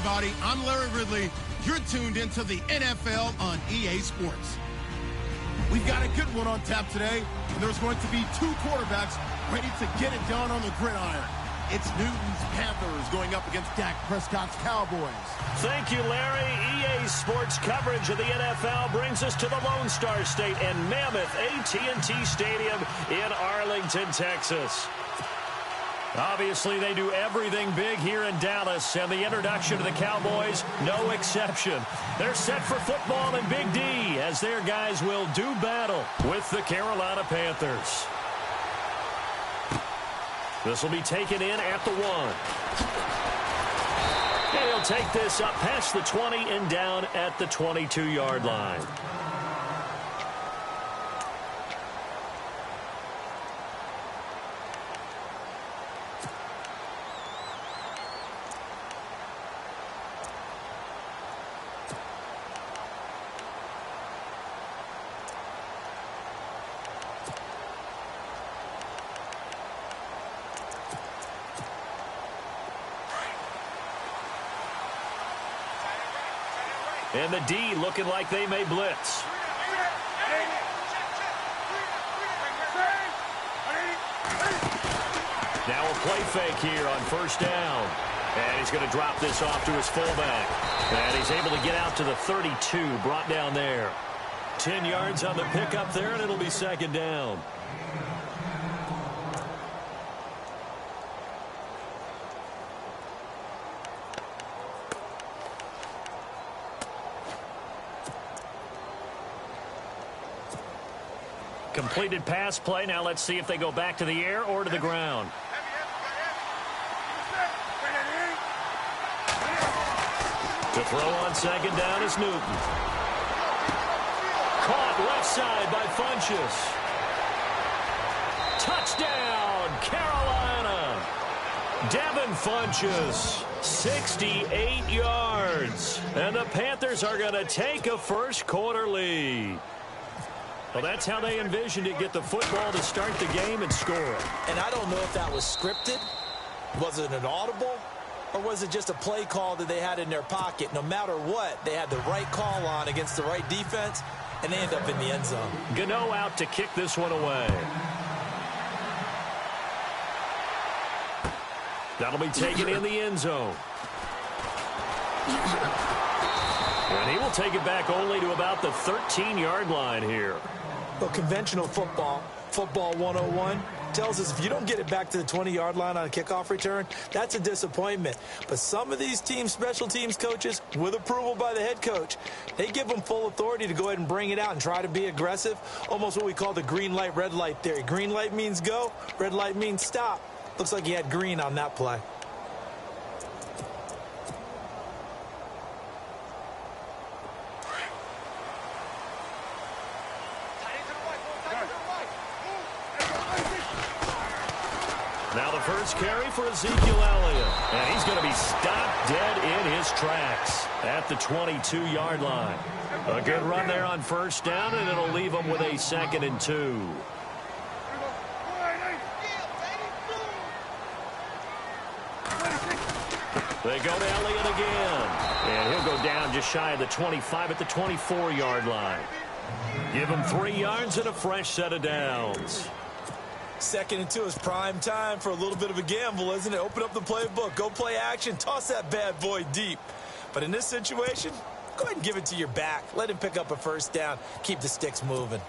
everybody. I'm Larry Ridley. You're tuned into the NFL on EA Sports. We've got a good one on tap today, and there's going to be two quarterbacks ready to get it done on the gridiron. It's Newton's Panthers going up against Dak Prescott's Cowboys. Thank you, Larry. EA Sports coverage of the NFL brings us to the Lone Star State and mammoth AT&T Stadium in Arlington, Texas. Obviously, they do everything big here in Dallas, and the introduction to the Cowboys, no exception. They're set for football in Big D, as their guys will do battle with the Carolina Panthers. This will be taken in at the 1. And he'll take this up past the 20 and down at the 22-yard line. And the D looking like they may blitz. Now a play fake here on first down. And he's going to drop this off to his fullback. And he's able to get out to the 32, brought down there. 10 yards on the pickup there, and it'll be second down. Completed pass play. Now let's see if they go back to the air or to the ground. To throw on second down is Newton. Caught left side by Funchess. Touchdown, Carolina. Devin Funchess, 68 yards. And the Panthers are going to take a first quarter lead. Well, that's how they envisioned it, get the football to start the game and score it. And I don't know if that was scripted. Was it an audible? Or was it just a play call that they had in their pocket? No matter what, they had the right call on against the right defense, and they end up in the end zone. Gano out to kick this one away. That'll be taken in the end zone. And he will take it back only to about the 13-yard line here. Well, conventional football 101, tells us if you don't get it back to the 20-yard line on a kickoff return, that's a disappointment. But some of these teams, special teams coaches, with approval by the head coach, they give them full authority to go ahead and bring it out and try to be aggressive, almost what we call the green light, red light theory. Green light means go, red light means stop. Looks like he had green on that play. Now the first carry for Ezekiel Elliott. And he's going to be stopped dead in his tracks at the 22-yard line. A good run there on first down, and it'll leave him with a 2nd and 2. They go to Elliott again. And he'll go down just shy of the 25 at the 24-yard line. Give him 3 yards and a fresh set of downs. 2nd and 2 is prime time for a little bit of a gamble, isn't it? Open up the playbook, go play action, toss that bad boy deep. But in this situation, go ahead and give it to your back. Let him pick up a first down. Keep the sticks moving.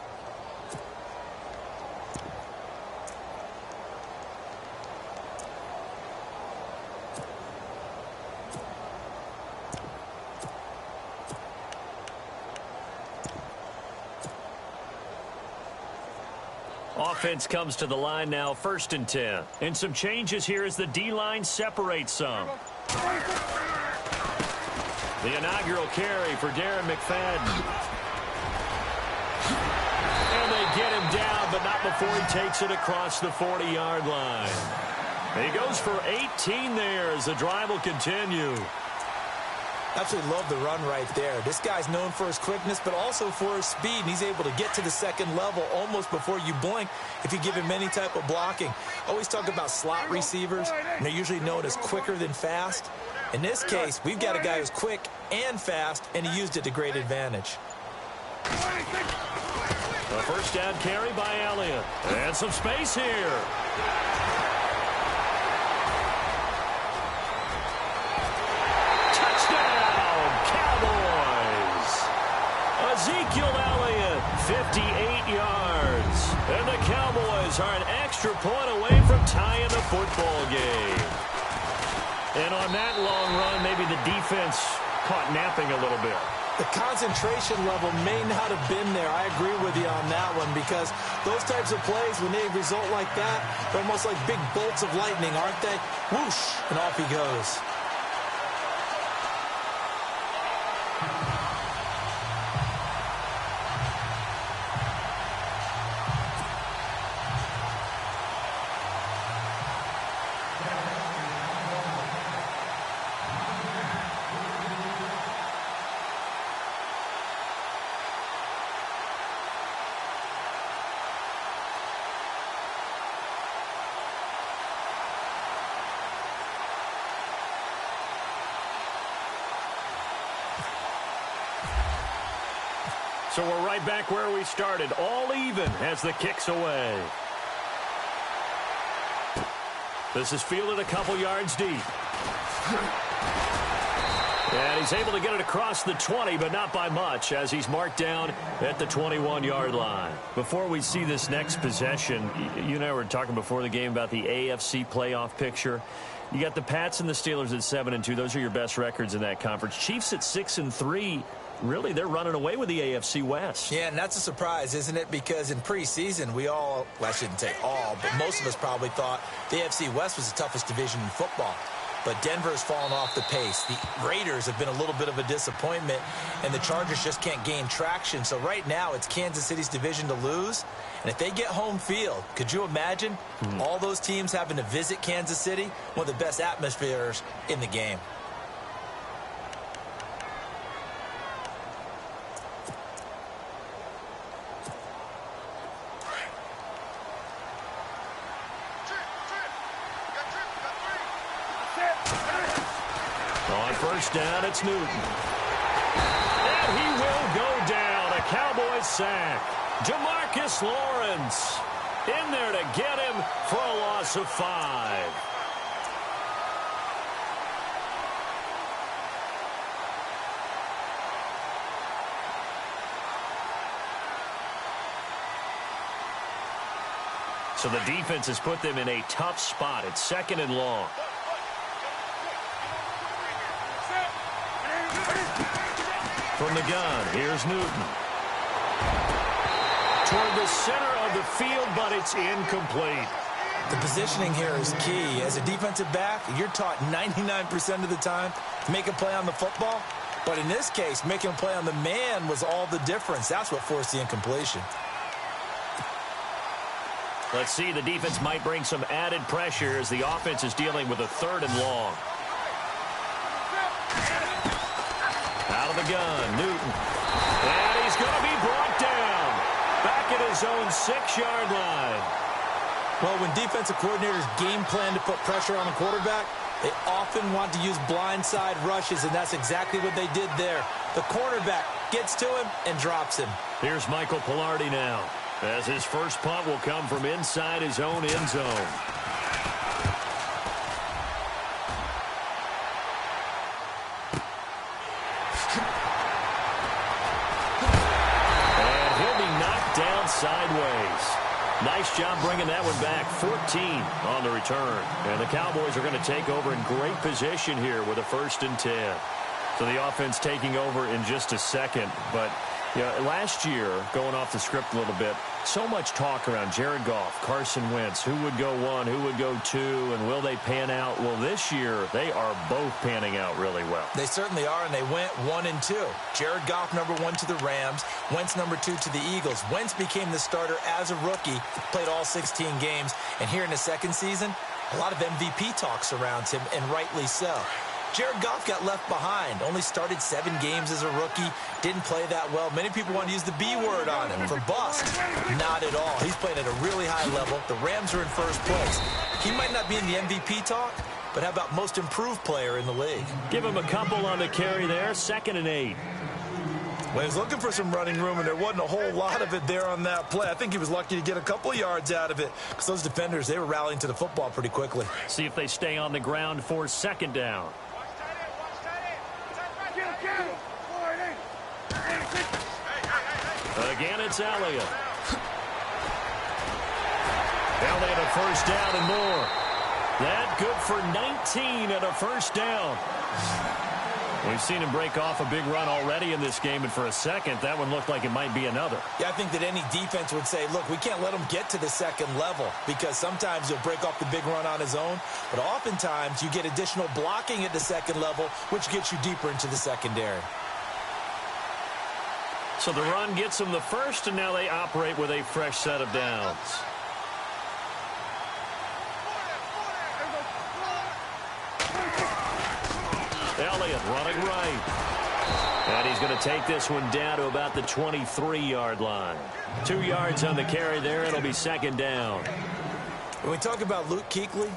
Offense comes to the line now, 1st and 10. And some changes here as the D-line separates some. The inaugural carry for Darren McFadden. And they get him down, but not before he takes it across the 40-yard line. And he goes for 18 there as the drive will continue. Absolutely love the run right there. This guy's known for his quickness, but also for his speed. And he's able to get to the 2nd level almost before you blink if you give him any type of blocking. Always talk about slot receivers, and they're usually known as quicker than fast. In this case, we've got a guy who's quick and fast, and he used it to great advantage. A first down carry by Elliott. And some space here. Touchdown, Cowboys. Ezekiel Elliott, 58 yards. And the Cowboys are an extra point away from tying the football game. And on that long run, maybe the defense caught napping a little bit. The concentration level may not have been there. I agree with you on that one, because those types of plays, when they result like that, they're almost like big bolts of lightning, aren't they? Whoosh, and off he goes. So we're right back where we started, all even as the kick's away. This is fielded a couple yards deep. And he's able to get it across the 20, but not by much, as he's marked down at the 21-yard line. Before we see this next possession, you and I were talking before the game about the AFC playoff picture. You got the Pats and the Steelers at 7-2. Those are your best records in that conference. Chiefs at 6-3. Really, they're running away with the AFC West. Yeah, and that's a surprise, isn't it? Because in preseason, we all, well, I shouldn't say all, but most of us probably thought the AFC West was the toughest division in football. But Denver's fallen off the pace. The Raiders have been a little bit of a disappointment, and the Chargers just can't gain traction. So right now, it's Kansas City's division to lose. And if they get home field, could you imagine all those teams having to visit Kansas City? One of the best atmospheres in the game. First down, it's Newton. And he will go down. A Cowboys sack. Jamarcus Lawrence in there to get him for a loss of 5. So the defense has put them in a tough spot. It's 2nd and long. From the gun, here's Newton. Toward the center of the field, but it's incomplete. The positioning here is key. As a defensive back, you're taught 99% of the time to make a play on the football. But in this case, making a play on the man was all the difference. That's what forced the incompletion. Let's see, the defense might bring some added pressure as the offense is dealing with a 3rd and long. Out of the gun, Newton. And he's going to be brought down. Back at his own 6-yard line. Well, when defensive coordinators game plan to put pressure on a quarterback, they often want to use blindside rushes, and that's exactly what they did there. The cornerback gets to him and drops him. Here's Michael Pilardi now, as his first punt will come from inside his own end zone. Sideways. Nice job bringing that one back. 14 on the return. And the Cowboys are going to take over in great position here with a 1st and 10. So the offense taking over in just a second. But you know, last year, going off the script a little bit, so much talk around Jared Goff, Carson Wentz, who would go 1, who would go 2, and will they pan out? Well, this year, they are both panning out really well. They certainly are, and they went 1 and 2. Jared Goff, number 1 to the Rams. Wentz, number 2 to the Eagles. Wentz became the starter as a rookie, played all 16 games. And here in the second season, a lot of MVP talk surrounds him, and rightly so. Jared Goff got left behind, only started 7 games as a rookie, didn't play that well. Many people want to use the B word on him for bust. Not at all. He's playing at a really high level. The Rams are in first place. He might not be in the MVP talk, but how about most improved player in the league? Give him a couple on the carry there, 2nd and 8. Well, he was looking for some running room, and there wasn't a whole lot of it there on that play. I think he was lucky to get a couple yards out of it because those defenders, they were rallying to the football pretty quickly. See if they stay on the ground for 2nd down. Again, it's Elliott. Elliott a 1st down and more. That good for 19 and a 1st down. We've seen him break off a big run already in this game, and for a second, that one looked like it might be another. Yeah, I think that any defense would say, look, we can't let him get to the 2nd level because sometimes he'll break off the big run on his own, but oftentimes you get additional blocking at the 2nd level, which gets you deeper into the secondary. So the run gets them the 1st, and now they operate with a fresh set of downs. Elliott running right. And he's going to take this one down to about the 23-yard line. 2 yards on the carry there. It'll be 2nd down. When we talk about Luke Kuechly,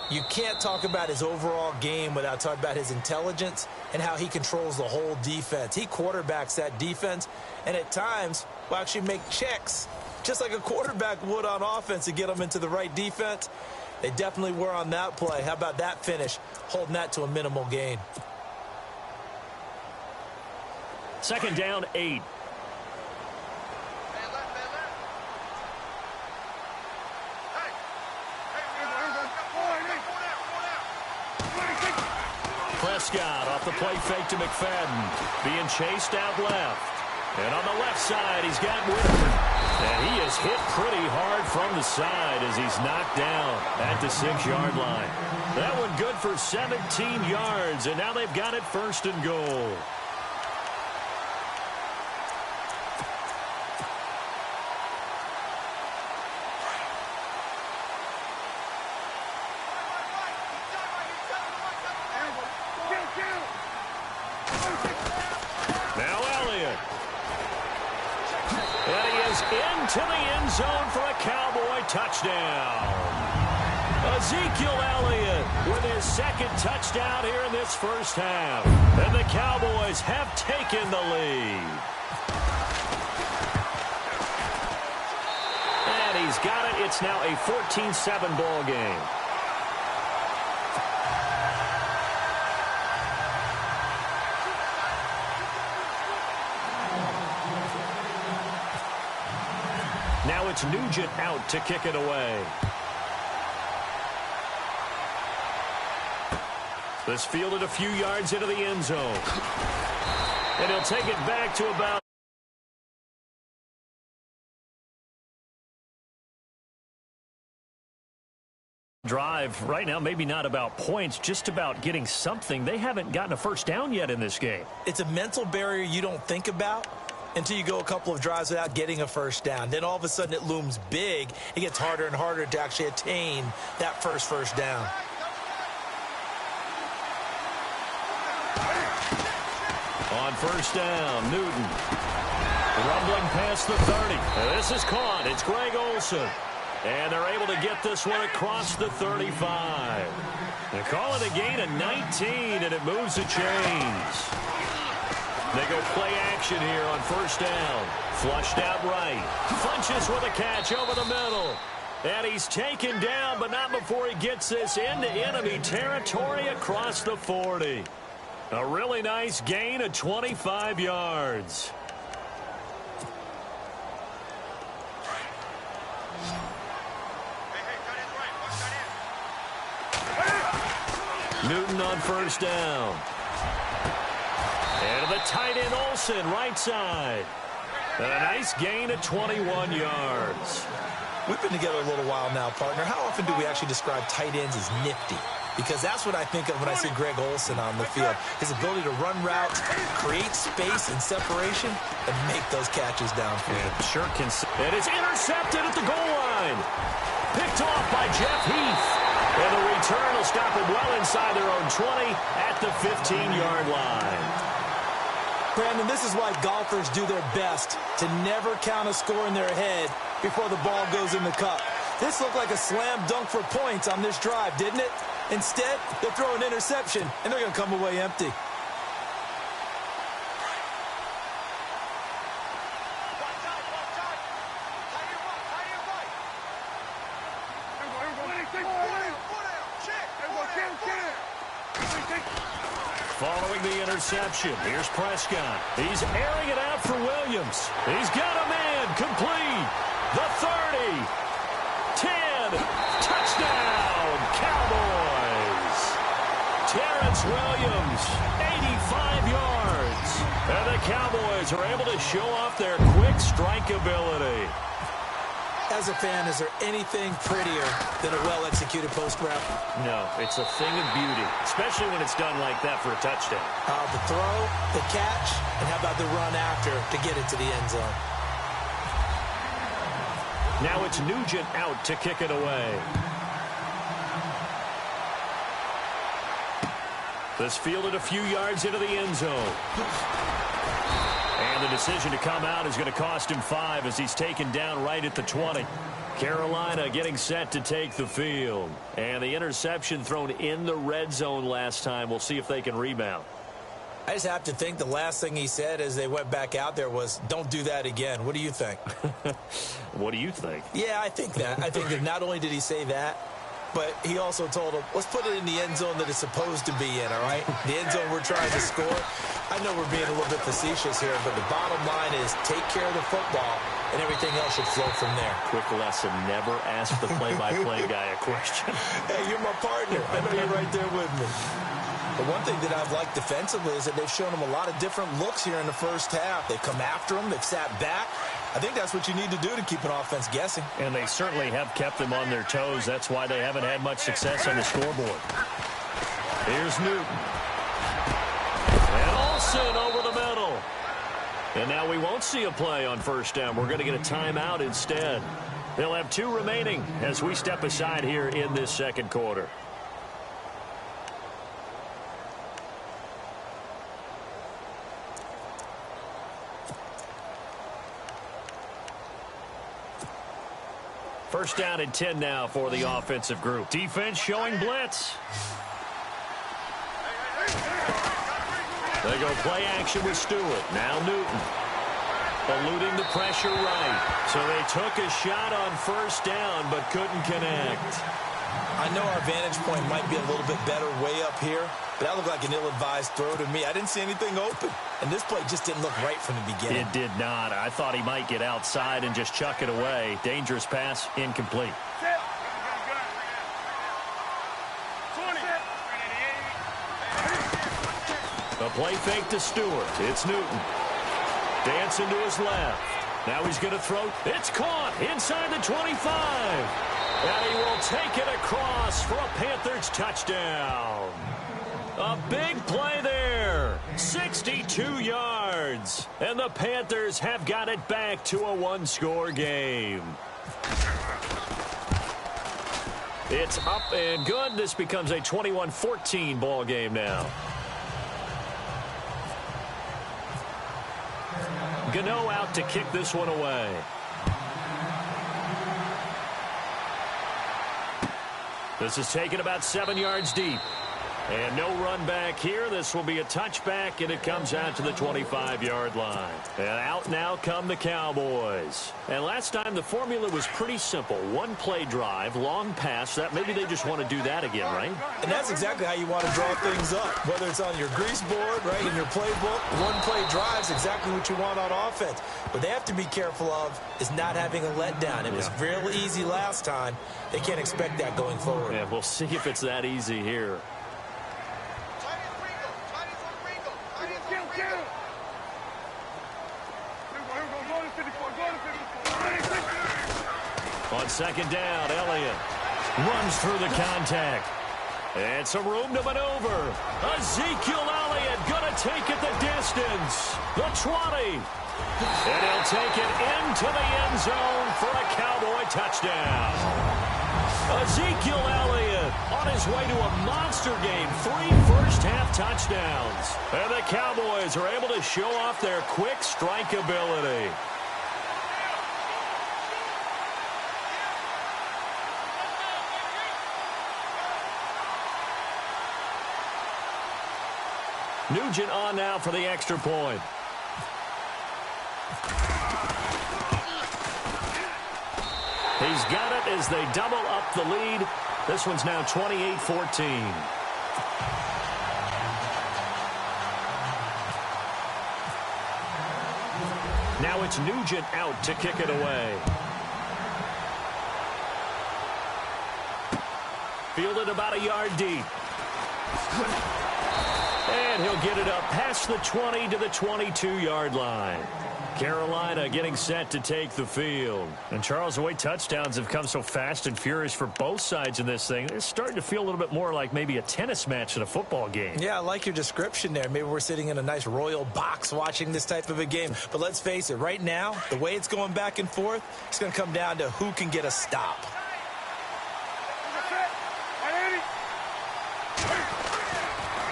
you can't talk about his overall game without talking about his intelligence and how he controls the whole defense. He quarterbacks that defense, and at times will actually make checks, just like a quarterback would on offense to get them into the right defense. They definitely were on that play. How about that finish, holding that to a minimal gain? 2nd down, 8. Prescott off the play fake to McFadden. Being chased out left. And on the left side, he's got Whitaker. And he is hit pretty hard from the side as he's knocked down at the 6-yard line. That one good for 17 yards, and now they've got it 1st and goal. Into the end zone for a Cowboy touchdown. Ezekiel Elliott with his 2nd touchdown here in this 1st half. And the Cowboys have taken the lead. And he's got it. It's now a 14-7 ball game. Now it's Nugent out to kick it away. This fielded a few yards into the end zone. And he'll take it back to about drive right now, maybe not about points, just about getting something. They haven't gotten a 1st down yet in this game. It's a mental barrier you don't think about until you go a couple of drives without getting a 1st down. Then all of a sudden it looms big. It gets harder and harder to actually attain that first down. On 1st down, Newton. Rumbling past the 30. This is caught. It's Greg Olsen. And they're able to get this one across the 35. They call it a gain of 19, and it moves the chains. They go play action here on 1st down. Flushed out right. Funches with a catch over the middle. And he's taken down, but not before he gets this into enemy territory across the 40. A really nice gain of 25 yards. Newton on 1st down. And to the tight end, Olsen, right side. And a nice gain of 21 yards. We've been together a little while now, partner. How often do we actually describe tight ends as nifty? Because that's what I think of when I see Greg Olsen on the field. His ability to run routes, create space and separation, and make those catches downfield. Sure can. And it's intercepted at the goal line. Picked off by Jeff Heath. And the return will stop it well inside their own 20 at the 15-yard line. Brandon, this is why golfers do their best to never count a score in their head before the ball goes in the cup. This looked like a slam dunk for points on this drive, didn't it? Instead, they'll throw an interception, and they're going to come away empty. Following the interception, here's Prescott. He's airing it out for Williams. He's got a man complete. The 30. 10. Touchdown, Cowboys. Terrence Williams, 85 yards. And the Cowboys are able to show off their quick strike ability. As a fan, is there anything prettier than a well-executed post route? No, it's a thing of beauty, especially when it's done like that for a touchdown. The throw, the catch, and how about the run after to get it to the end zone? Now it's Nugent out to kick it away. This fielded a few yards into the end zone. And the decision to come out is going to cost him 5 as he's taken down right at the 20. Carolina getting set to take the field. And the interception thrown in the red zone last time. We'll see if they can rebound. I just have to think the last thing he said as they went back out there was, don't do that again. What do you think? What do you think? Yeah, I think that. I think that not only did he say that, but he also told him, let's put it in the end zone that it's supposed to be in, all right? The end zone we're trying to score. I know we're being a little bit facetious here, but the bottom line is take care of the football, and everything else should flow from there. Quick lesson, never ask the play-by-play guy a question. Hey, you're my partner. I know you're right there with me. But one thing that I've liked defensively is that they've shown him a lot of different looks here in the first half. They've come after him. They've sat back. I think that's what you need to do to keep an offense guessing. And they certainly have kept them on their toes. That's why they haven't had much success on the scoreboard. Here's Newton. And Olsen over the middle. And now we won't see a play on first down. We're going to get a timeout instead. They'll have 2 remaining as we step aside here in this second quarter. First down and 10 now for the offensive group. Defense showing blitz. They go play action with Stewart. Now Newton. Eluding the pressure right. So they took a shot on first down but couldn't connect. I know our vantage point might be a little bit better way up here, but that looked like an ill-advised throw to me. I didn't see anything open, and this play just didn't look right from the beginning. It did not. I thought he might get outside and just chuck it away. Dangerous pass, incomplete. A play fake to Stewart. It's Newton. Dancing to his left. Now he's going to throw. It's caught inside the 25. And he will take it across for a Panthers touchdown. A big play there. 62 yards. And the Panthers have got it back to a 1-score game. It's up and good. This becomes a 21-14 ball game now. Gano out to kick this one away. This is taken about 7 yards deep. And no run back here. This will be a touchback, and it comes out to the 25-yard line. And out now come the Cowboys. And last time the formula was pretty simple. 1-play drive, long pass. That maybe they just want to do that again, right? And that's exactly how you want to draw things up. Whether it's on your grease board, right, in your playbook, 1-play drive is exactly what you want on offense. What they have to be careful of is not having a letdown. It was real easy last time. They can't expect that going forward. Yeah, we'll see if it's that easy here. On second down, Elliott runs through the contact. And some room to maneuver. Ezekiel Elliott going to take it the distance. The 20. And he'll take it into the end zone for a Cowboy touchdown. Ezekiel Elliott on his way to a monster game. 3 first-half touchdowns. And the Cowboys are able to show off their quick strike ability. Nugent on now for the extra point. He's got it as they double up the lead. This one's now 28-14. Now it's Nugent out to kick it away. Fielded about a yard deep. And he'll get it up past the 20 to the 22-yard line. Carolina getting set to take the field. And, Charles, the way touchdowns have come so fast and furious for both sides in this thing, it's starting to feel a little bit more like maybe a tennis match than a football game. Yeah, I like your description there. Maybe we're sitting in a nice royal box watching this type of a game. But let's face it, right now, the way it's going back and forth, it's going to come down to who can get a stop.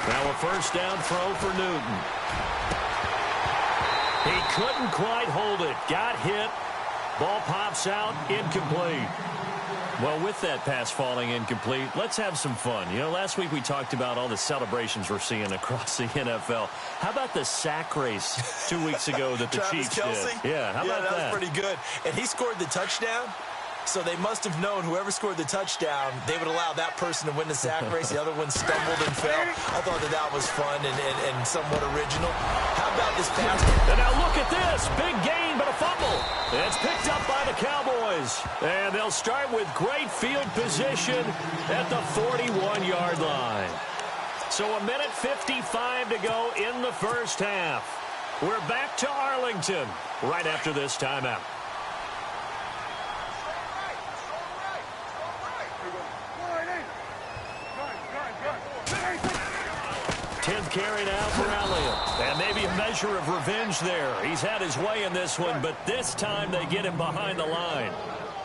Now a first down throw for Newton. He couldn't quite hold it. Got hit. Ball pops out. Incomplete. Well, with that pass falling incomplete, let's have some fun. You know, last week we talked about all the celebrations we're seeing across the NFL. How about the sack race 2 weeks ago that the Chiefs did? Yeah, how about that? That was pretty good. And he scored the touchdown. So they must have known whoever scored the touchdown, they would allow that person to win the sack race. The other one stumbled and fell. I thought that was fun and somewhat original. How about this pass? And now look at this. Big gain, but a fumble. It's picked up by the Cowboys. And they'll start with great field position at the 41-yard line. So a minute 55 to go in the first half. We're back to Arlington right after this timeout. 10th carry now for Elliott. And maybe a measure of revenge there. He's had his way in this one, but this time they get him behind the line.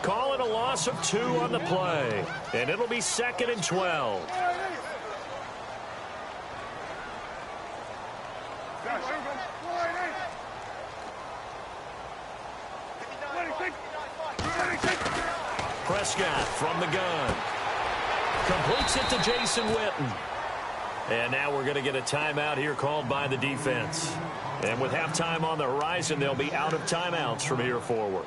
Call it a loss of 2 on the play. And it'll be 2nd and 12. Prescott from the gun. Completes it to Jason Witten. And now we're going to get a timeout here called by the defense. And with halftime on the horizon, they'll be out of timeouts from here forward.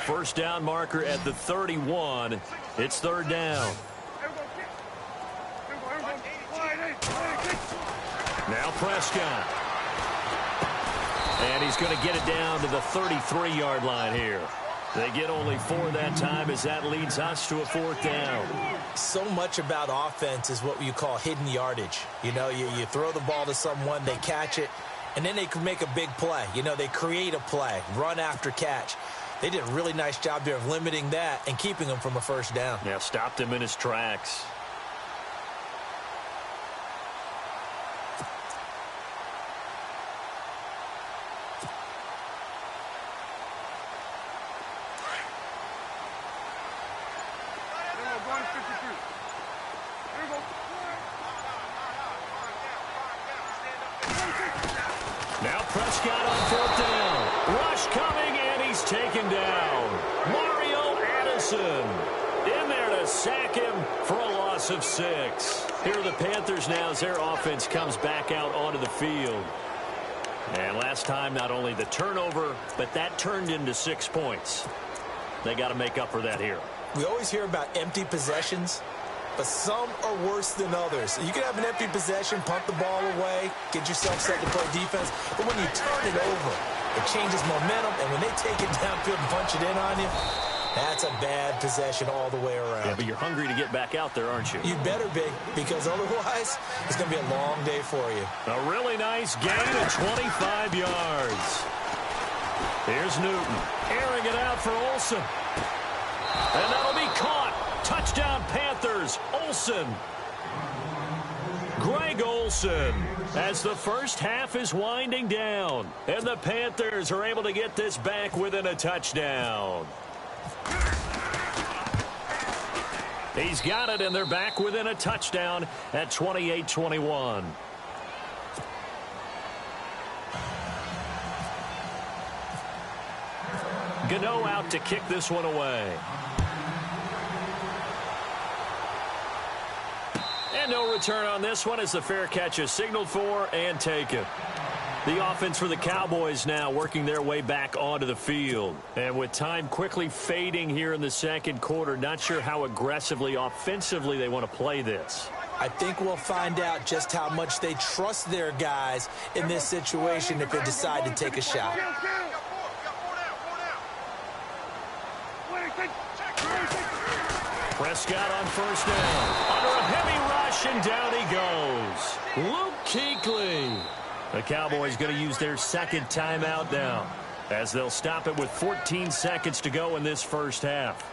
First down marker at the 31. It's 3rd down. Now Prescott. And he's going to get it down to the 33-yard line here. They get only 4 that time as that leads us to a 4th down. So much about offense is what you call hidden yardage. You know, you throw the ball to someone, they catch it, and then they can make a big play. You know, they create a play, run after catch. They did a really nice job there of limiting that and keeping him from a first down. Yeah, stopped him in his tracks. Now Prescott on 4th down. Rush coming, and he's taken down. Mario Addison in there to sack him for a loss of 6. Here are the Panthers now as their offense comes back out onto the field. And last time, not only the turnover, but that turned into 6 points. They got to make up for that here. We always hear about empty possessions, but some are worse than others. You can have an empty possession, punt the ball away, get yourself set to play defense, but when you turn it over, it changes momentum, and when they take it downfield and punch it in on you, that's a bad possession all the way around. Yeah, but you're hungry to get back out there, aren't you? You better be, because otherwise, it's going to be a long day for you. A really nice gain of 25 yards. Here's Newton, airing it out for Olsen. And that'll be caught. Touchdown, Panthers. Olsen. Greg Olsen, as the first half is winding down. And the Panthers are able to get this back within a touchdown. He's got it, and they're back within a touchdown at 28-21. Gano out to kick this one away. And no return on this one as the fair catch is signaled for and taken. The offense for the Cowboys now working their way back onto the field. And with time quickly fading here in the second quarter, not sure how aggressively, offensively they want to play this. I think we'll find out just how much they trust their guys in this situation if they decide to take a shot. Prescott on first down. Under a heavy rush, and down he goes. Luke Kuechly. The Cowboys going to use their second timeout now as they'll stop it with 14 seconds to go in this first half.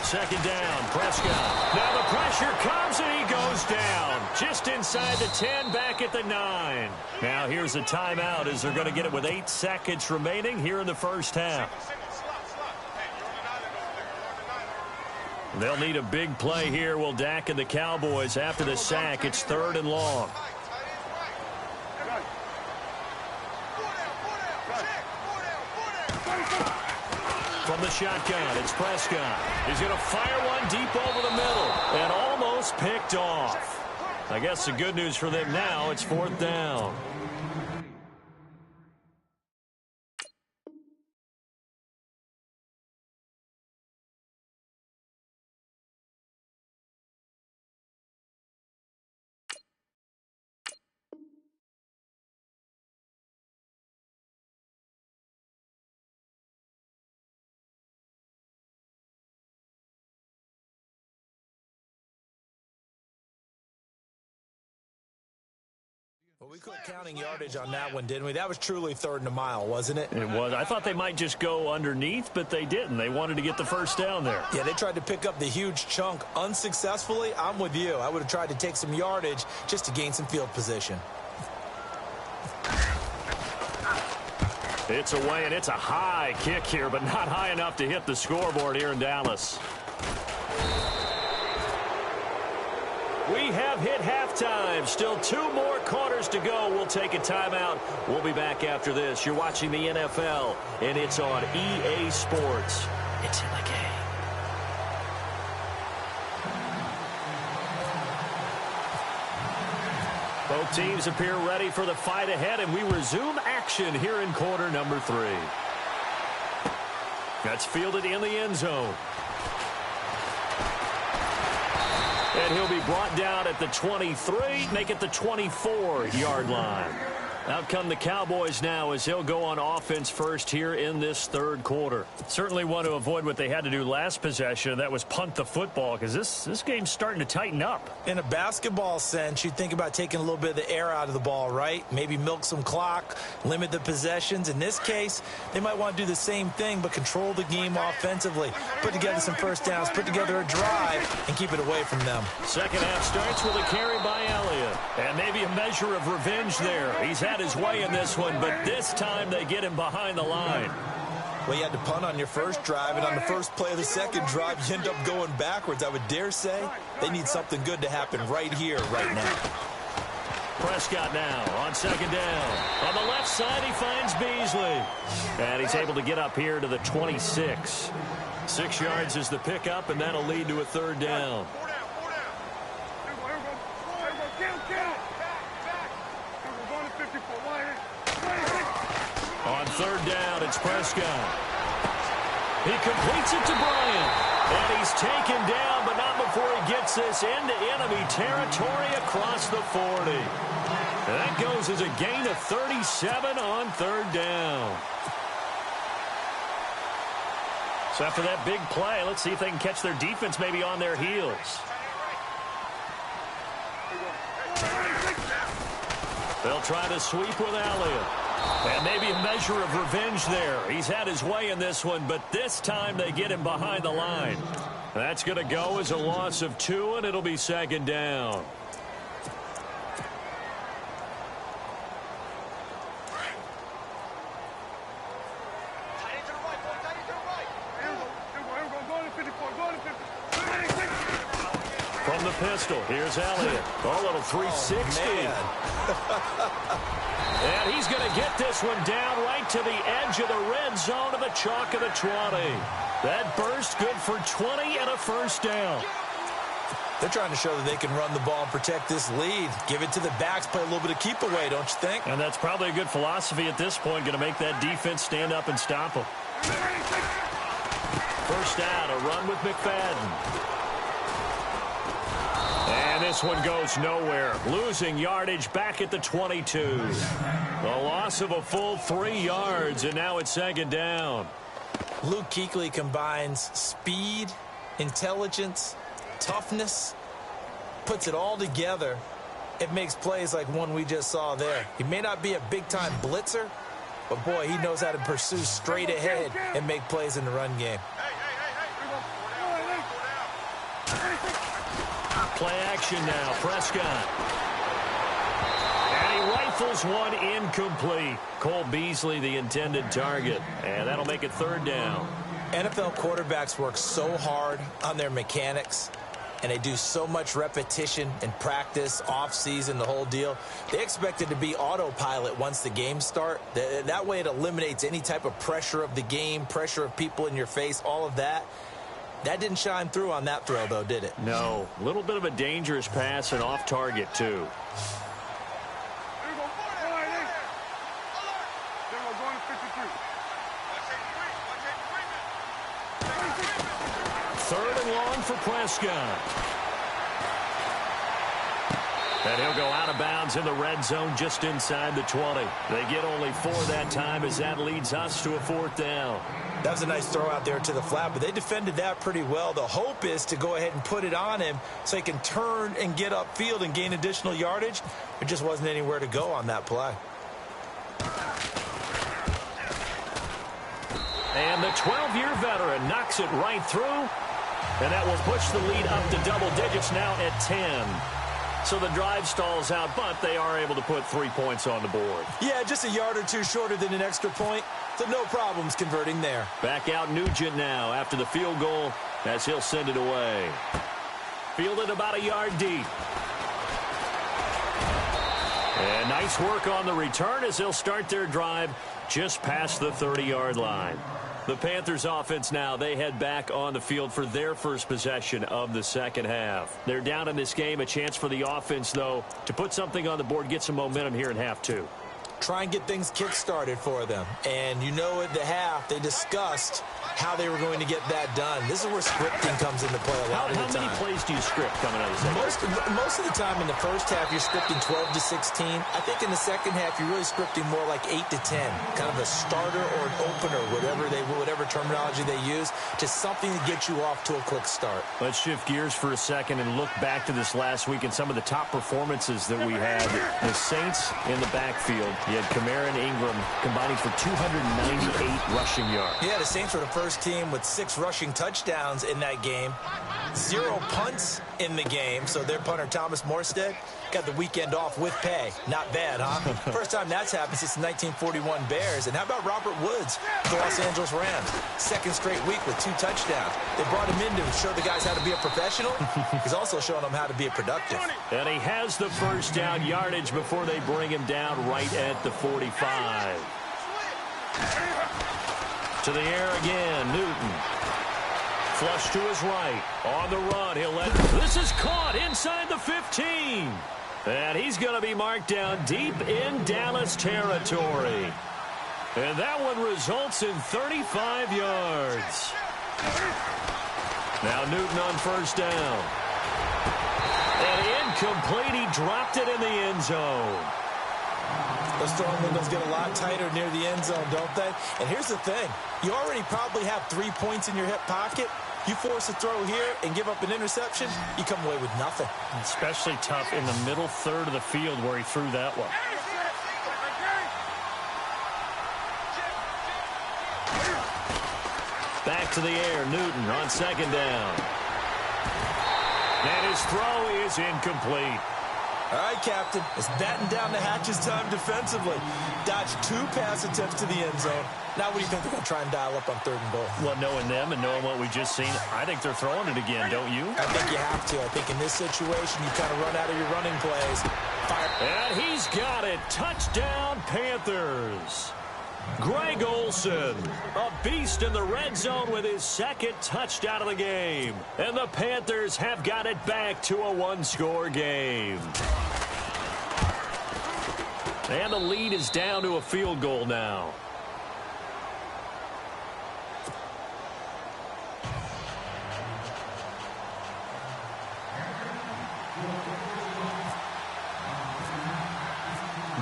Second down, Prescott. Now the pressure comes and he goes down. Just inside the 10, back at the 9. Now here's a timeout as they're going to get it with 8 seconds remaining here in the first half. They'll need a big play here, will Dak and the Cowboys after the sack. It's 3rd and long. From the shotgun, it's Prescott. He's going to fire one deep over the middle and almost picked off. I guess the good news for them now, it's 4th down. Well, we quit counting yardage on that one, didn't we? That was truly 3rd and a mile, wasn't it? It was. I thought they might just go underneath, but they didn't. They wanted to get the first down there. Yeah, they tried to pick up the huge chunk unsuccessfully. I'm with you. I would have tried to take some yardage just to gain some field position. It's away, and it's a high kick here, but not high enough to hit the scoreboard here in Dallas. We have hit halftime. Still 2 more quarters to go. We'll take a timeout. We'll be back after this. You're watching the NFL, and it's on EA Sports. It's in the game. Both teams appear ready for the fight ahead, and we resume action here in quarter number 3. That's fielded in the end zone. And he'll be brought down at the 23, make it the 24-yard line. Out come the Cowboys now as they'll go on offense first here in this 3rd quarter. Certainly want to avoid what they had to do last possession. That was punt the football because this game's starting to tighten up. In a basketball sense, you think about taking a little bit of the air out of the ball, right? Maybe milk some clock, limit the possessions. In this case, they might want to do the same thing but control the game offensively. Put together some first downs, put together a drive, and keep it away from them. Second half starts with a carry by Elliott. And maybe a measure of revenge there. He's had his way in this one, but this time they get him behind the line. Well, you had to punt on your first drive, and on the first play of the second drive, you end up going backwards. I would dare say they need something good to happen right here, right now. Prescott now on second down. On the left side, he finds Beasley. And he's able to get up here to the 26. 6 yards is the pickup, and that'll lead to a 3rd down. On 3rd down, it's Prescott. He completes it to Bryant. And he's taken down, but not before he gets this into enemy territory across the 40. And that goes as a gain of 37 on 3rd down. So after that big play, let's see if they can catch their defense maybe on their heels. They'll try to sweep with Elliott. And maybe a measure of revenge there. He's had his way in this one, but this time they get him behind the line. That's going to go as a loss of 2, and it'll be 2nd down. pistol. Here's Elliott. A little 360. And he's going to get this one down right to the edge of the red zone of the chalk of the 20. That burst good for 20 and a first down. They're trying to show that they can run the ball and protect this lead. Give it to the backs, play a little bit of keep away, don't you think? And that's probably a good philosophy at this point, going to make that defense stand up and stop them. First down, a run with McFadden. And this one goes nowhere. Losing yardage back at the 22. A loss of a full 3 yards, and now it's second down. Luke Kuechly combines speed, intelligence, toughness, puts it all together. It makes plays like one we just saw there. He may not be a big-time blitzer, but, boy, he knows how to pursue straight ahead and make plays in the run game. Play action now, Prescott. And he rifles one incomplete. Cole Beasley, the intended target. And that'll make it third down. NFL quarterbacks work so hard on their mechanics, and they do so much repetition and practice, off-season, the whole deal. They expect it to be autopilot once the games start. That way it eliminates any type of pressure of the game, pressure of people in your face, all of that. That didn't shine through on that throw, though, did it? No. A little bit of a dangerous pass and off target, too. Third and long for Prescott. And he'll go out of bounds in the red zone just inside the 20. They get only 4 that time as that leads us to a fourth down. That was a nice throw out there to the flat, but they defended that pretty well. The hope is to go ahead and put it on him so he can turn and get upfield and gain additional yardage. There just wasn't anywhere to go on that play. And the 12-year veteran knocks it right through. And that will push the lead up to double digits now at 10. So the drive stalls out, but they are able to put 3 points on the board. Yeah, just a yard or two shorter than an extra point. So no problems converting there. Back out Nugent now after the field goal as he'll send it away. Fielded about a yard deep. And nice work on the return as they'll start their drive just past the 30-yard line. The Panthers offense now, they head back on the field for their first possession of the second half. They're down in this game, a chance for the offense, though, to put something on the board, get some momentum here in half two. Try and get things kick-started for them. And you know at the half, they discussed how they were going to get that done. This is where scripting comes into play a lot of the time. How many plays do you script coming out of the second half? Most of the time in the first half, you're scripting 12 to 16. I think in the second half, you're really scripting more like 8 to 10. Kind of a starter or an opener, whatever terminology they use, just something to get you off to a quick start. Let's shift gears for a second and look back to this last week and some of the top performances that we had. The Saints in the backfield. You had Kamara and Ingram combining for 298 rushing yards. Yeah, the Saints were the first team with 6 rushing touchdowns in that game. 0 punts in the game, so their punter Thomas Morstead got the weekend off with pay. Not bad, huh? First time that's happened since the 1941 Bears. And how about Robert Woods, the Los Angeles Rams? Second straight week with 2 touchdowns. They brought him in to show the guys how to be a professional. He's also showing them how to be a productive. And he has the first down yardage before they bring him down right at the 45. To the air again, Newton. Flush to his right. On the run, he'll let... This is caught inside the 15. And he's going to be marked down deep in Dallas territory. And that one results in 35 yards. Now Newton on first down. And incomplete. He dropped it in the end zone. Those throwing windows get a lot tighter near the end zone, don't they? And here's the thing. You already probably have 3 points in your hip pocket. You force a throw here and give up an interception, you come away with nothing. Especially tough in the middle third of the field where he threw that one. Back to the air, Newton on second down. And his throw is incomplete. All right, Captain. It's batten down the hatches time defensively. Dodged 2 pass attempts to the end zone. Now what do you think they're going to try and dial up on 3rd and goal? Well, knowing them and knowing what we just seen, I think they're throwing it again, don't you? I think you have to. I think in this situation, you kind of run out of your running plays. Fire. And he's got it. Touchdown, Panthers. Greg Olsen, a beast in the red zone with his 2nd touchdown of the game. And the Panthers have got it back to a 1-score game. And the lead is down to a field goal now.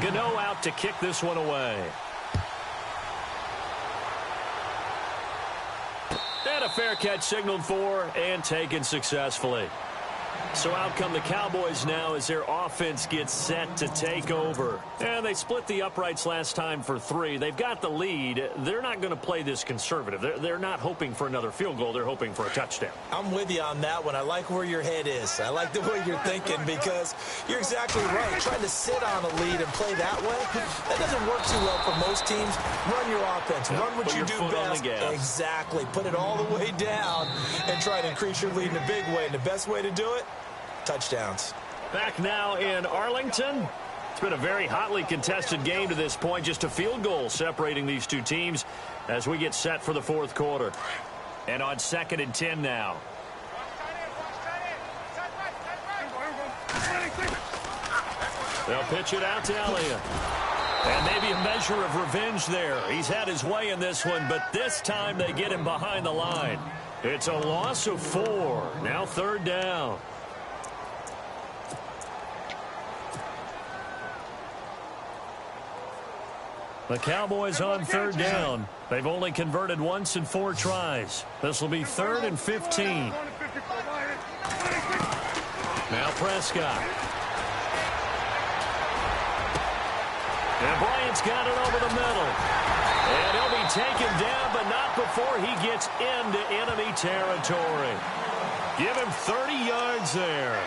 Gano out to kick this one away. And a fair catch signaled for and taken successfully. So out come the Cowboys now as their offense gets set to take over. And they split the uprights last time for 3. They've got the lead. They're not going to play this conservative. They're not hoping for another field goal. They're hoping for a touchdown. I'm with you on that one. I like where your head is. I like the way you're thinking because you're exactly right. Trying to sit on a lead and play that way, that doesn't work too well for most teams. Run your offense. Run what you do best. Exactly. Put it all the way down and try to increase your lead in a big way. And the best way to do it, touchdowns. Back now in Arlington. It's been a very hotly contested game to this point. Just a field goal separating these two teams as we get set for the 4th quarter. And on 2nd and 10 now. They'll pitch it out to Elliott. And maybe a measure of revenge there. He's had his way in this one, but this time they get him behind the line. It's a loss of 4. Now 3rd down. The Cowboys on 3rd down. They've only converted once in 4 tries. This will be 3rd and 15. Now Prescott. And Bryant's got it over the middle. And he'll be taken down, but not before he gets into enemy territory. Give him 30 yards there.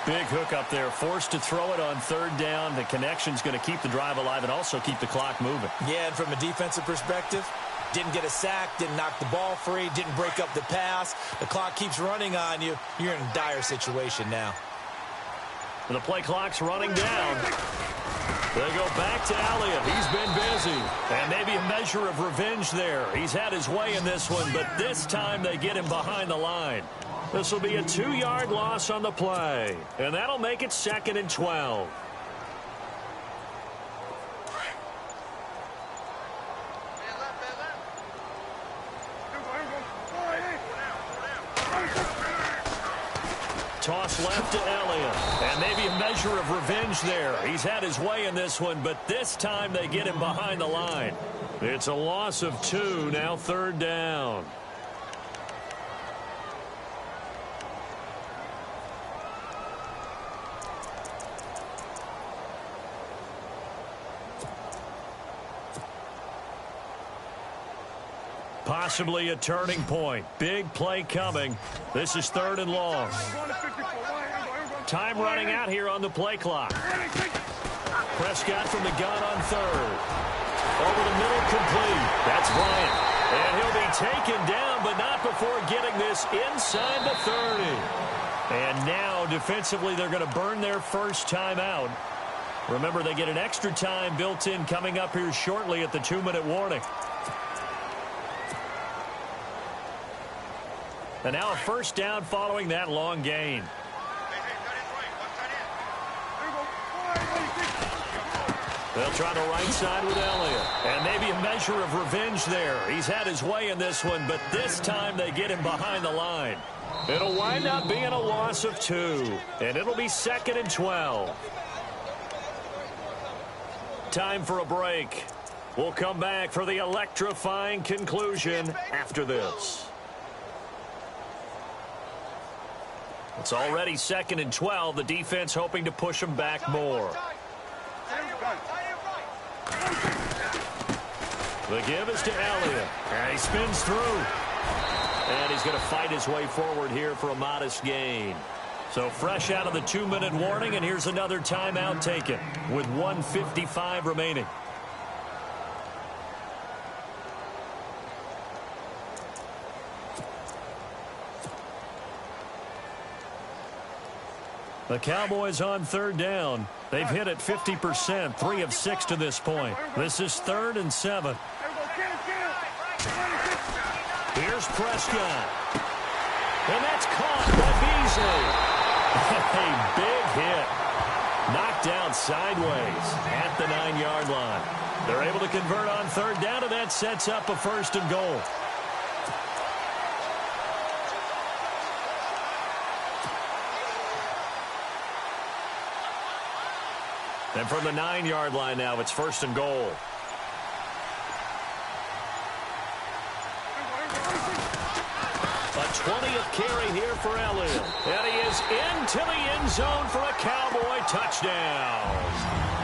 Big hook up there, forced to throw it on 3rd down. The connection's going to keep the drive alive and also keep the clock moving. Yeah, and from a defensive perspective, didn't get a sack, didn't knock the ball free, didn't break up the pass. The clock keeps running on you. You're in a dire situation now. And the play clock's running down. They go back to Elliott. He's been busy. And maybe a measure of revenge there. He's had his way in this one, but this time they get him behind the line. This will be a 2-yard loss on the play. And that'll make it 2nd and 12. Toss left to Elliott. And maybe a measure of revenge there. He's had his way in this one, but this time they get him behind the line. It's a loss of 2, now 3rd down. Possibly a turning point. Big play coming. This is 3rd and long. Time running out here on the play clock. Prescott from the gun on 3rd. Over the middle, complete. That's Bryant. And he'll be taken down, but not before getting this inside the 30. And now, defensively, they're going to burn their first timeout. Remember, they get an extra time built in coming up here shortly at the 2-minute warning. And now a first down following that long gain. They'll try the right side with Elliott. And maybe a measure of revenge there. He's had his way in this one, but this time they get him behind the line. It'll wind up being a loss of 2. And it'll be 2nd and 12. Time for a break. We'll come back for the electrifying conclusion after this. It's already 2nd and 12. The defense hoping to push them back more. The give is to Elliott. And he spins through. And he's going to fight his way forward here for a modest gain. So fresh out of the 2-minute warning, and here's another timeout taken with 1:55 remaining. The Cowboys on third down. They've hit it 50%, 3 of 6 to this point. This is 3rd and 7. Here's Prescott. And that's caught by Beasley. A big hit. Knocked down sideways at the 9-yard line. They're able to convert on third down, and that sets up a 1st and goal. And from the 9-yard line now, it's 1st and goal. A 20th carry here for Elliott. And he is into the end zone for a Cowboy touchdown.